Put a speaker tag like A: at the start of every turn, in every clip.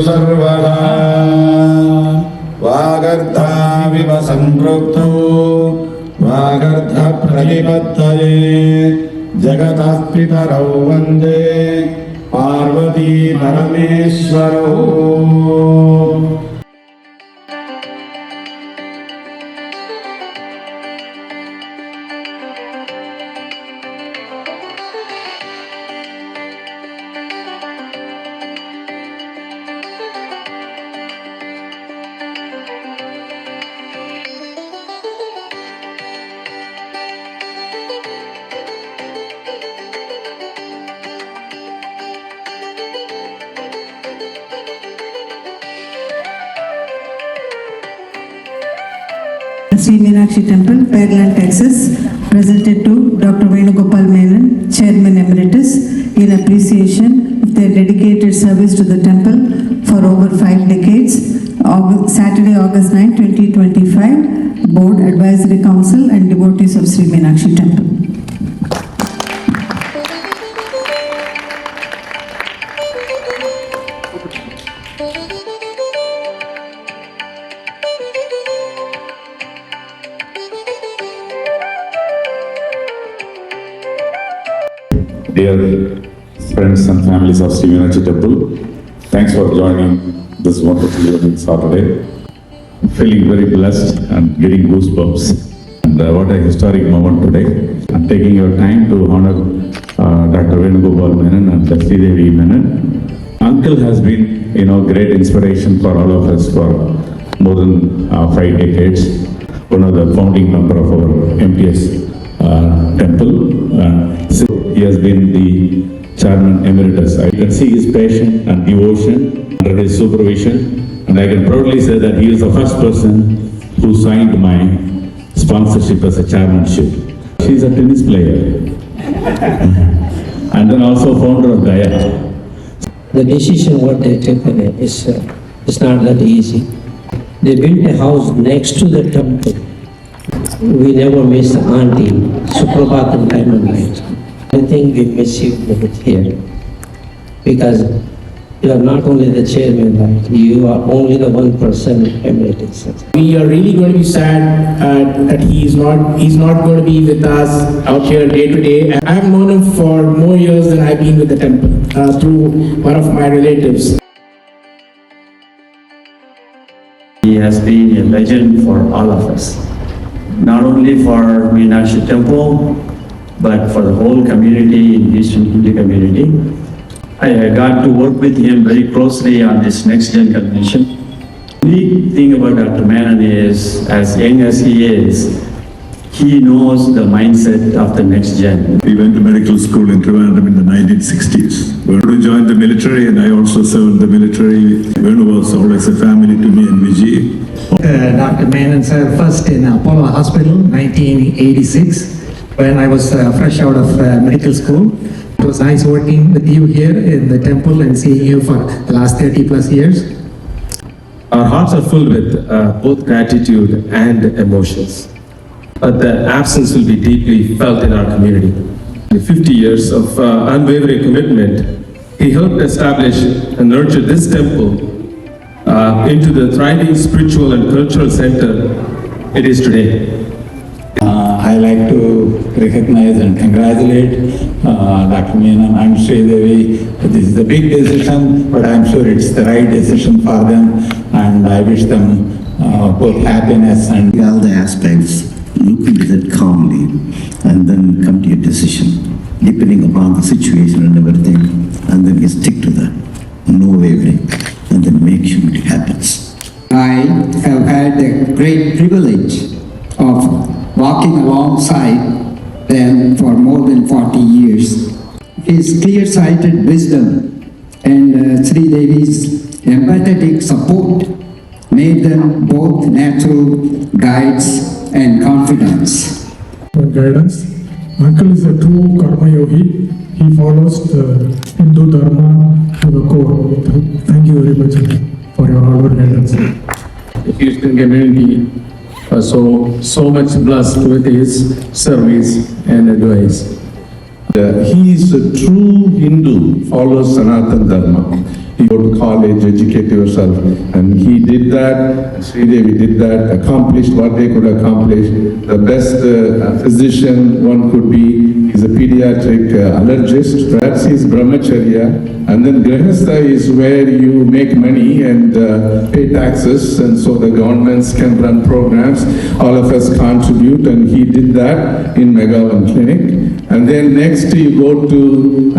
A: सर्वदा वागर्धाविव सम्पृक्तौ वागर्ध प्रतिपत्तये जगतः पितरौ वन्दे Parvati परमेश्वरौ।
B: Sri Meenakshi Temple, Pearland, Texas, presented to Dr. Venugopal Menon, Chairman Emeritus, in appreciation of their dedicated service to the temple for over 5 decades. Saturday, August 9, 2025, Board, Advisory Council and devotees of Sri Meenakshi Temple.
C: Dear friends and families of Sri Meenakshi Temple, thanks for joining this wonderful evening Saturday. Feeling very blessed and getting goosebumps. And what a historic moment today. And taking your time to honor Dr. Venugopal Menon and Sri Devi Menon. Uncle has been, great inspiration for all of us for more than 5 decades. One of the founding member of our MTS temple. So he has been the Chairman Emeritus. I can see his passion and devotion under his supervision, and I can proudly say that he is the first person who signed my sponsorship as a chairmanship. She is a tennis player and then also founder of Gaya.
D: The decision what they took is not that easy. They built a house next to the temple. We never miss the auntie, Suprabhat and Diamond Light. I think we miss you here because you are not only the chairman, but you are only the 1% emeritus.
E: We are really going to be sad that he's not going to be with us out here day to day. I have known him for more years than I've been with the temple through one of my relatives.
F: He has been a legend for all of us, not only for Meenakshi Temple, but for the whole community in Eastern Hindi community. I got to work with him very closely on this next gen convention. The unique thing about Dr. Menon is, as young as he is, he knows the mindset of the next gen.
G: We went to medical school in Trivandrum in the 1960s. We were to join the military, and I also served the military. Venu was always a family to me and Vijay.
H: Dr. Menon sir, first in Apollo Hospital, 1986, when I was fresh out of medical school. It was nice working with you here in the temple and seeing you for the last 30 plus years.
I: Our hearts are filled with both gratitude and emotions. But the absence will be deeply felt in our community. In 50 years of unwavering commitment, he helped establish and nurture this temple into the thriving spiritual and cultural center it is today.
J: I like to recognize and congratulate Dr. Menon and Sri Devi. This is a big decision, but I'm sure it's the right decision for them, and I wish them both happiness and
K: all the aspects. Look into that calmly and then come to your decision, depending upon the situation and everything, and then you stick to that, no wavering, and then make sure it happens.
L: I have had the great privilege of walking alongside them for more than 40 years. His clear-sighted wisdom and Sri Devi's empathetic support made them both natural guides and confidants.
M: For guidance, Uncle is a true karma yogi. He follows the Hindu Dharma to the core. Thank you very much for your hard work guidance.
I: The Houston community was so much blessed with his service and advice.
N: He is a true Hindu, follows Sanatana Dharma.
G: You go to college, educate yourself. And he did that, Sridevi did that, accomplished what they could accomplish. The best physician one could be is a pediatric allergist. That's his brahmacharya. And then grihastha is where you make money and pay taxes, and so the governments can run programs. All of us contribute, and he did that in Megavan Clinic. And then next you go to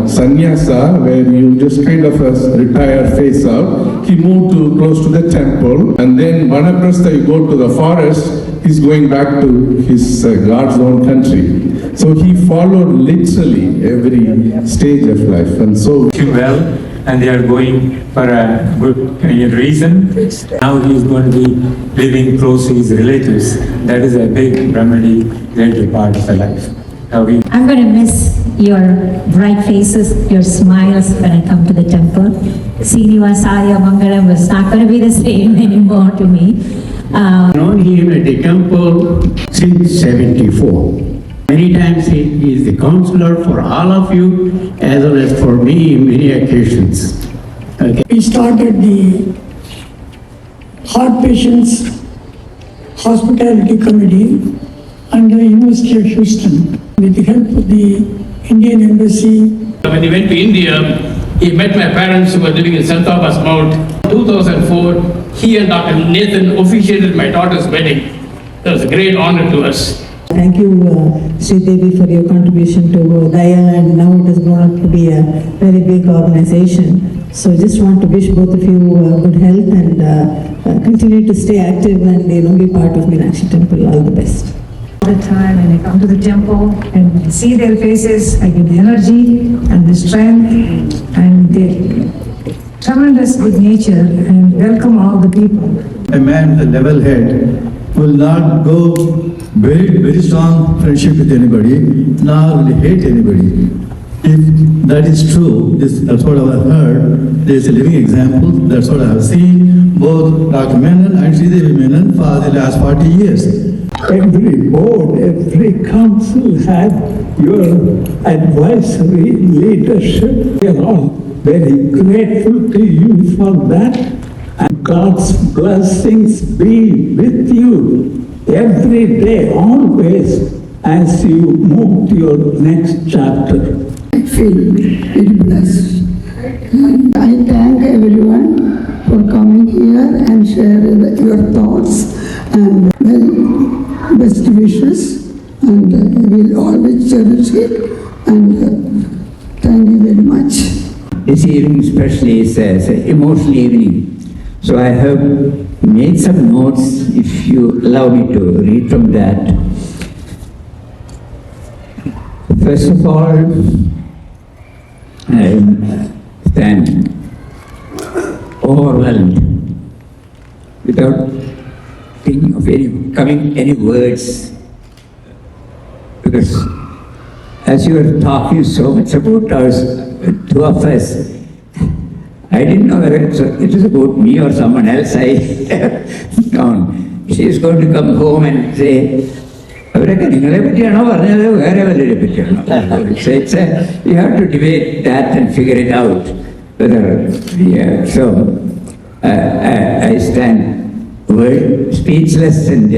G: sannyasa, where you just kind of retire, face out. He moved to close to the temple, and then vanaprastha, you go to the forest. He's going back to his God's own country. So he followed literally every stage of life, and so
N: well, and they are going for a good reason. Now he is going to be living close to his relatives. That is a big remedy, great part of the life.
O: I'm going to miss your bright faces, your smiles when I come to the temple. Srinivasaya Mangalam was not going to be the same anymore to me.
P: I've known him at the temple since 74. Many times he is the counselor for all of you as well as for me in many occasions. Okay.
Q: We started the Heart Patients Hospitality Committee under University of Houston with the help of the Indian Embassy.
E: When he went to India, he met my parents who were living in St. Thomas Mount. In 2004, he and Dr. Nathan officiated my daughter's wedding. That was a great honor to us.
B: Thank you, Sridevi, for your contribution to Daya, and now it has grown up to be a very big organization. So I just want to wish both of you good health and continue to stay active and be part of Meenakshi Temple. All the best.
R: All the time when I come to the temple and see their faces, I get the energy and the strength and the tremendous good nature, and welcome all the people.
J: A man with a level head will not go very strong friendship with anybody, nor will hate anybody. If that is true, that's what I have heard. There is a living example. That's what I have seen. Both Dr. Menon and Sridevi Menon for the last 40 years.
Q: Every board, every council had your advisory leadership. We are all very grateful to you for that. And God's blessings be with you every day, always, as you move to your next chapter.
S: I feel very blessed. I thank everyone for coming here and sharing your thoughts and best wishes, and we'll always cherish it, and thank you very much.
T: This evening especially is an emotional evening. So I have made some notes, if you allow me to read from that. First of all, I stand overwhelmed without thinking of any words, because as you were talking so much about us, two of us, I didn't know whether it was about me or someone else. She is going to come home and say, you have to debate that and figure it out. So I stand speechless and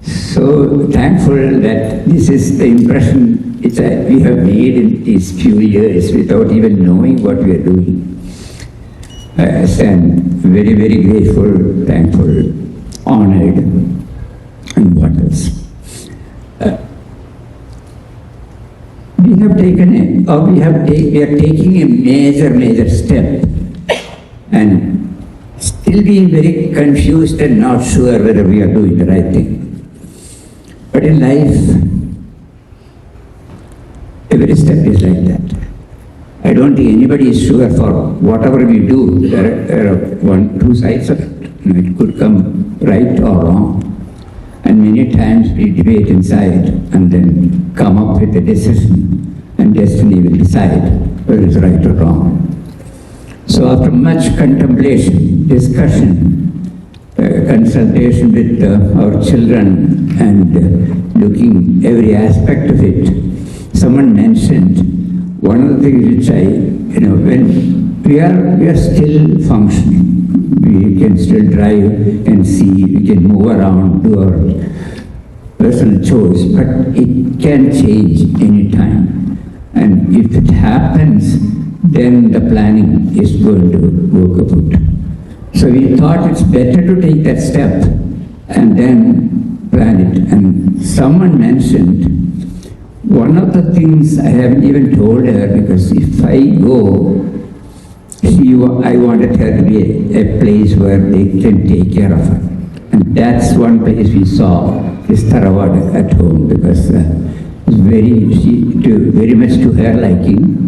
T: so thankful that this is the impression which we have made in these few years without even knowing what we are doing. I stand very, very grateful, thankful, honored, and what else. We are taking a major step, and still being very confused and not sure whether we are doing the right thing. But in life, every step is like that. I don't think anybody is sure for whatever we do. There are two sides of it. It could come right or wrong. And many times we debate inside and then come up with a decision, and destiny will decide whether it's right or wrong. So after much contemplation, discussion, consultation with our children and looking every aspect of it, someone mentioned one of the things which when we are still functioning. We can still drive and see, we can move around, do our personal chores, but it can change any time. And if it happens, then the planning is going to work out. So we thought it's better to take that step and then plan it. And someone mentioned, one of the things I haven't even told her, because if I go, I wanted her to be a place where they can take care of her. And that's one place we saw, is Tharavada at home, because it's very much to her liking.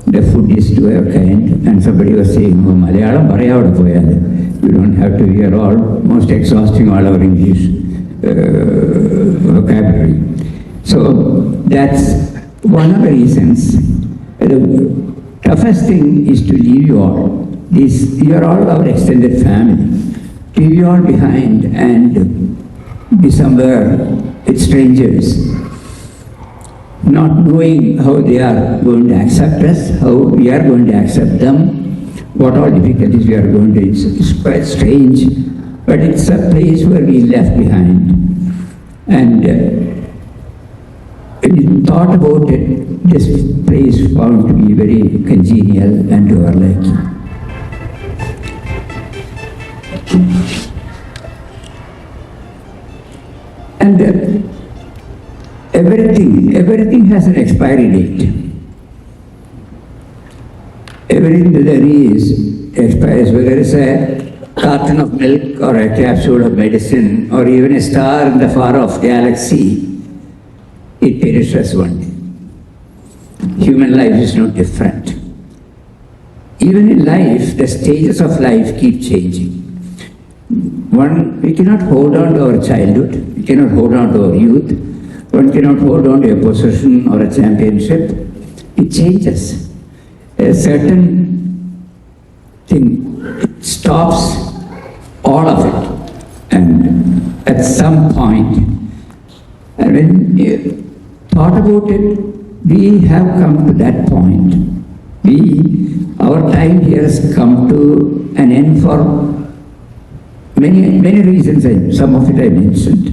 T: The food is to her kind. And somebody was saying, oh, Malayalam, Parayavada Poyale. You don't have to hear most exhausting all our English vocabulary. So that's one of the reasons. The toughest thing is to leave you all. You are all our extended family. Leave you all behind and be somewhere with strangers, not knowing how they are going to accept us, how we are going to accept them, what all difficulties we are going to. It's quite strange, but it's a place where we left behind. And when we thought about it, this place found to be very congenial and to our liking. And everything has an expiry date. Everything that there is expires, whether it's a carton of milk or a capsule of medicine or even a star in the far-off galaxy, it perishes one day. Human life is no different. Even in life, the stages of life keep changing. We cannot hold on to our childhood, we cannot hold on to our youth, one cannot hold on to a position or a championship. It changes. A certain thing, it stops all of it. And at some point, and when you thought about it, we have come to that point. Our time here has come to an end for many reasons, some of it I mentioned.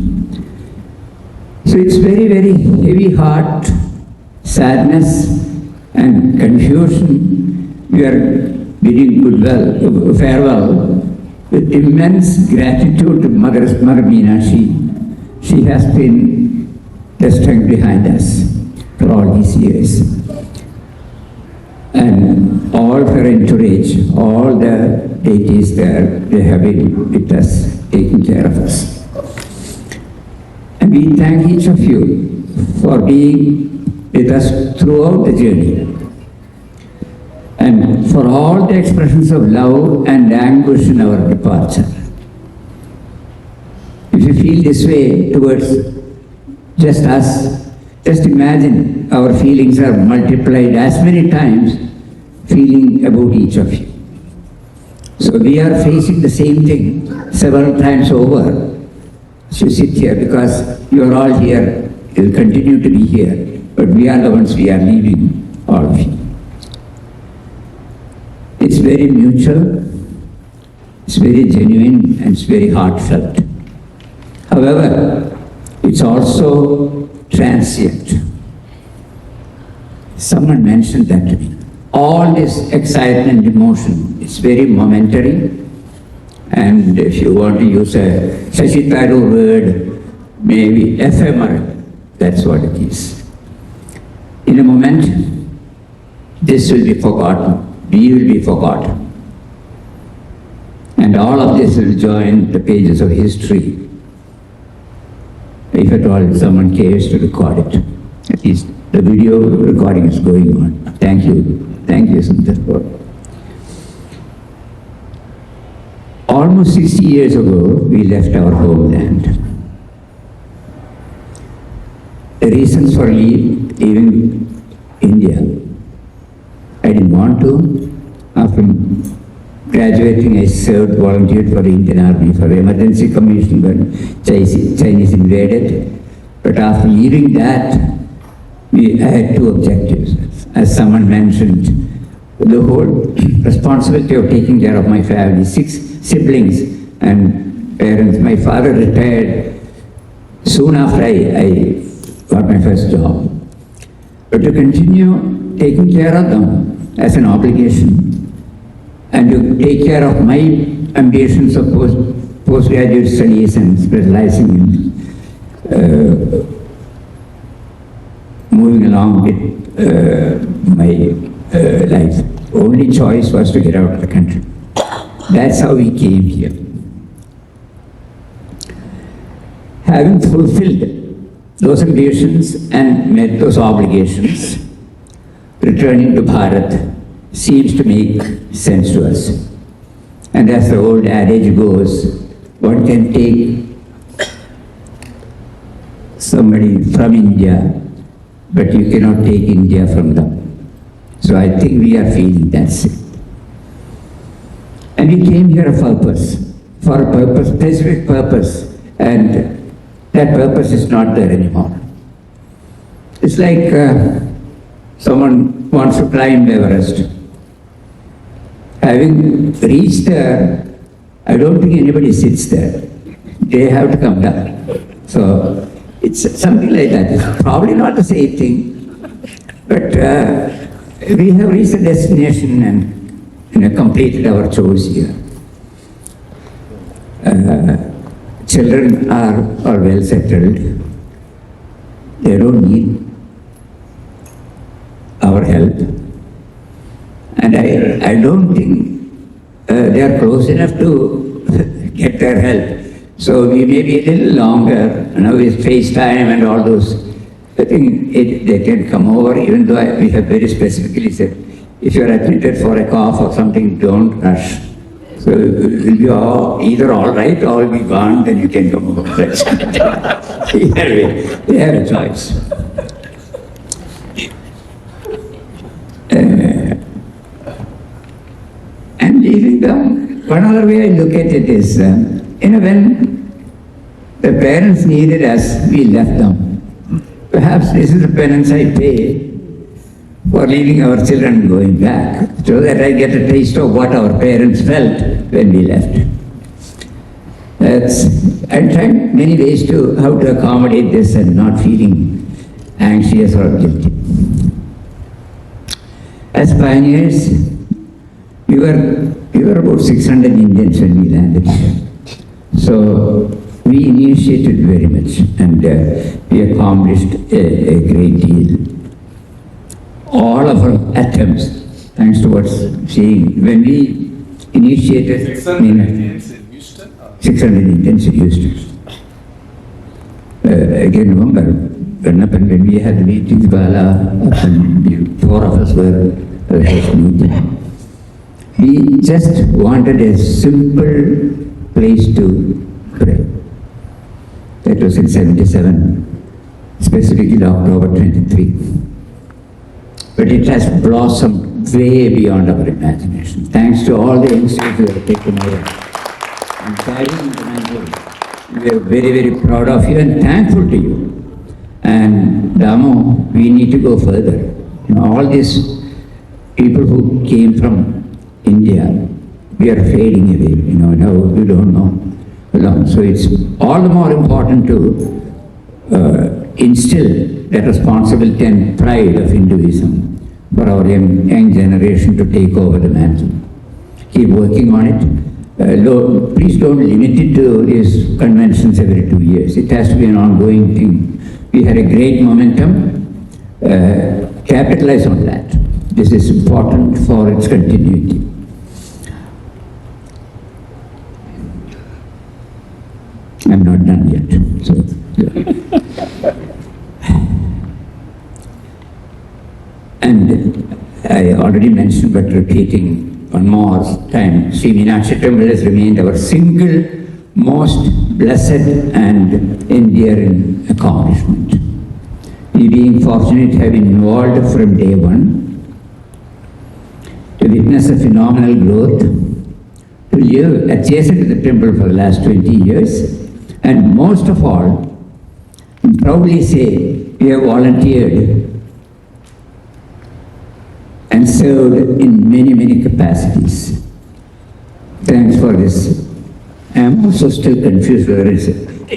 T: So it's very, very heavy heart, sadness and confusion. We are bidding farewell with immense gratitude to Mother Meenakshi. She has been the strength behind us for all these years. And all her entourage, all the deities there, they have been with us, taking care of us. And we thank each of you for being with us throughout the journey. And for all the expressions of love and anguish in our departure. If you feel this way towards just us, just imagine our feelings are multiplied as many times, feeling about each of you. So we are facing the same thing several times over. So you sit here because you are all here, you will continue to be here, but we are the ones we are leaving, all of you. It's very mutual, it's very genuine, and it's very heartfelt. However, it's also transient. Someone mentioned that to me. All this excitement and emotion, it's very momentary. And if you want to use a Shashi Tharoor word, maybe ephemeral, that's what it is. In a moment, this will be forgotten, we will be forgotten. And all of this will join the pages of history, if at all someone cares to record it. At least the video recording is going on. Thank you. Thank you, Sundar. Almost 60 years ago, we left our homeland. The reasons for leaving India, I didn't want to. After graduating, I volunteered for the Indian Army for the emergency commission when Chinese invaded. But after leaving that, I had two objectives. As someone mentioned, the whole responsibility of taking care of my family, 6 siblings and parents. My father retired soon after I got my first job. But to continue taking care of them as an obligation and to take care of my ambitions of postgraduate studies and specializing in moving along with my life. Only choice was to get out of the country. That's how we came here. Having fulfilled those ambitions and met those obligations, returning to Bharat seems to make sense to us. And as the old adage goes, one can take somebody from India, but you cannot take India from them. So I think we are feeling that same. And we came here for a purpose, specific purpose, and that purpose is not there anymore. It's like someone wants to climb Everest. Having reached there, I don't think anybody sits there. They have to come down. So it's something like that. It's probably not the same thing, but we have reached the destination and completed our chores here. Children are well settled. They don't need our help. And I don't think they are close enough to get their help. So we may be a little longer, with FaceTime and all those. I think they can come over, even though we have very specifically said, if you are admitted for a cough or something, don't rush. So we'll be either all right or we'll be gone, then you can come over. Either way, they have a choice. And leaving them, one other way I look at it is, when the parents needed us, we left them. Perhaps this is the penance I pay for leaving our children and going back, so that I get a taste of what our parents felt when we left. I'm trying many ways to how to accommodate this and not feeling anxious or guilty. As pioneers, we were about 600 Indians when we landed here. So we initiated very much and we accomplished a great deal. All of our attempts, thanks to what's saying, when we initiated 600 Indians in Houston. Again, remember, when we had the meetings, Bala, and 4 of us were meeting. We just wanted a simple place to pray. That was in 77, specifically October 23. But it has blossomed way beyond our imagination. Thanks to all the youngsters who have taken over and carrying the mantle. We are very, very proud of you and thankful to you. And Damo, we need to go further. All these people who came from India, we are fading away. Now we don't know. So it's all the more important to instill that responsibility and pride of Hinduism for our young generation to take over the mantle. Keep working on it. Please don't limit it to these conventions every 2 years. It has to be an ongoing thing. We had a great momentum. Capitalize on that. This is important for its continuity. I'm not done yet. So, and I already mentioned, but repeating one more time, Sri Meenakshi Temple has remained our single most blessed and endearing accomplishment. We being fortunate have been involved from day one to witness a phenomenal growth, to live adjacent to the temple for the last 20 years, and most of all, proudly say we have volunteered and and served in many, many capacities. Thanks for this. I am also still confused whether it's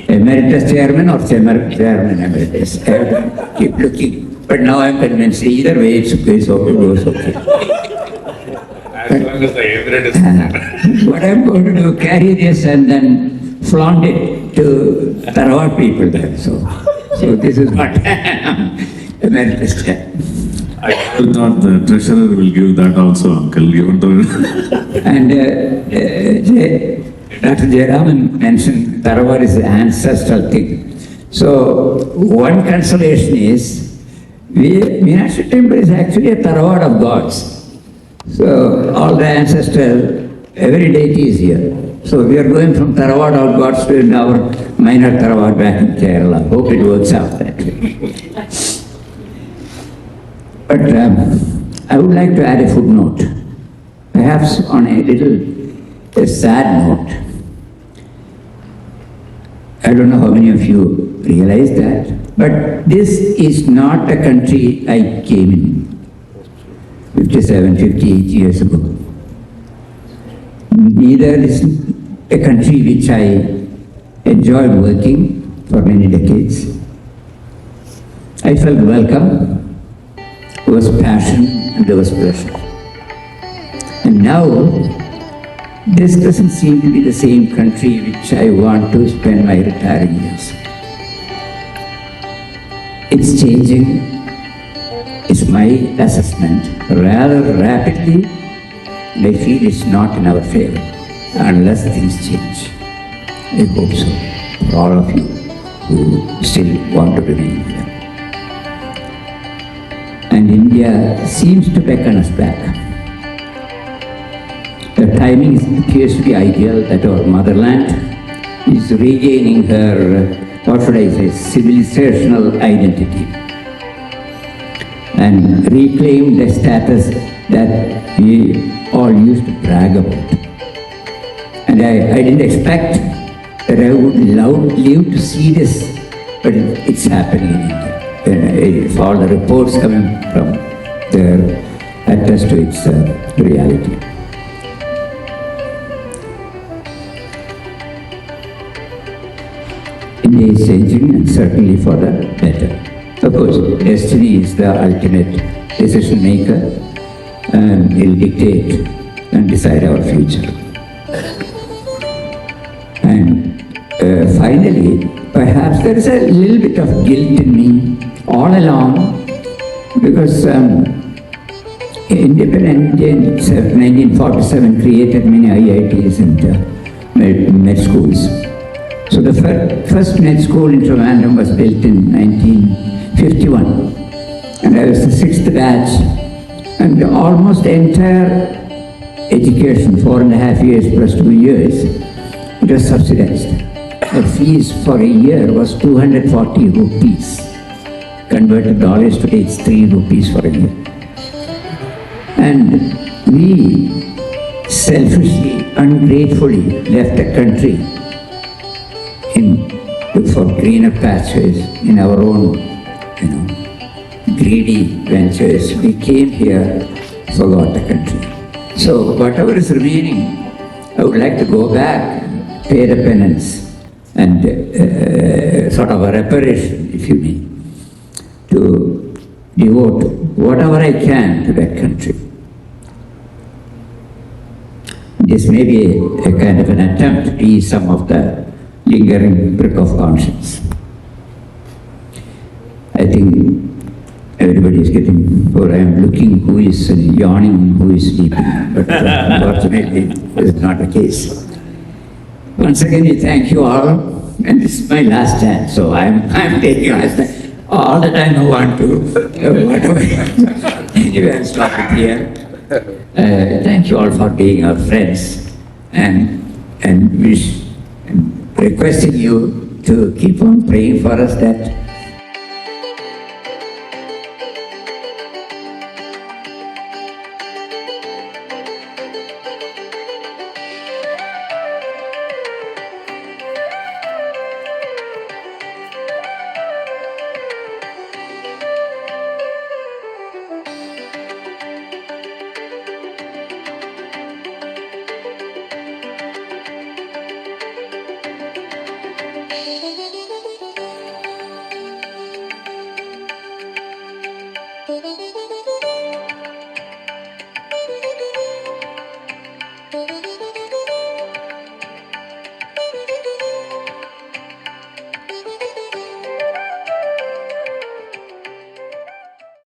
T: Emeritus Chairman or Chairman Emeritus. I have to keep looking. But now I'm convinced either way it goes okay.
C: As long as the Emeritus.
T: What I'm going to do, carry this and then flaunt it to Tarawad people there. So this is what Emeritus Chair.
C: I thought the treasurer will give that also, Uncle. You want to...
T: And Dr. Jayaraman mentioned Tarawad is an ancestral thing. So one consolation is, Meenakshi temple is actually a Tarawad of gods. So all the ancestral, every deity is here. So we are going from Tarawad of gods to our minor Tarawad back in Kerala. Hope it works out that way. But I would like to add a footnote, perhaps on a sad note. I don't know how many of you realize that, but this is not a country I came in 57, 58 years ago. Neither is a country which I enjoyed working for many decades. I felt welcome. There was passion and there was pleasure. And now, this doesn't seem to be the same country which I want to spend my retiring years. It's changing, is my assessment, rather rapidly, and I feel it's not in our favor unless things change. I hope so, for all of you who still want to remain here. And India seems to beckon us back. The timing appears to be ideal that our motherland is regaining her, what should I say, civilizational identity and reclaim the status that we all used to brag about. And I didn't expect that I would live to see this, but it's happening in India. If all the reports coming from there attest to its reality. India is changing, and certainly for the better. Of course, destiny is the ultimate decision maker, and it will dictate and decide our future. And finally, perhaps there is a little bit of guilt in me all along, because independent in 1947 created many IITs and med schools. So the first med school in Trivandrum was built in 1951, and I was the sixth batch, and almost the entire education, 4.5 years plus 2 years, it was subsidized. The fees for a year was 240 rupees. Converted dollars today, it's 3 rupees for a year. And we selfishly, ungratefully left the country for greener pastures in our own, greedy ventures. We came here, forgot the country. So whatever is remaining, I would like to go back, pay the penance, and sort of a reparation, if you may, to devote whatever I can to that country. This may be a kind of an attempt to ease some of the lingering prick of conscience. I think everybody is getting, or I am looking who is yawning, who is sleeping, but unfortunately this is not the case. Once again, we thank you all, and this is my last chance, so I'm taking all the time I want to. Anyway, I'll stop it here. Thank you all for being our friends, and requesting you to keep on praying for us that
U: Thank you.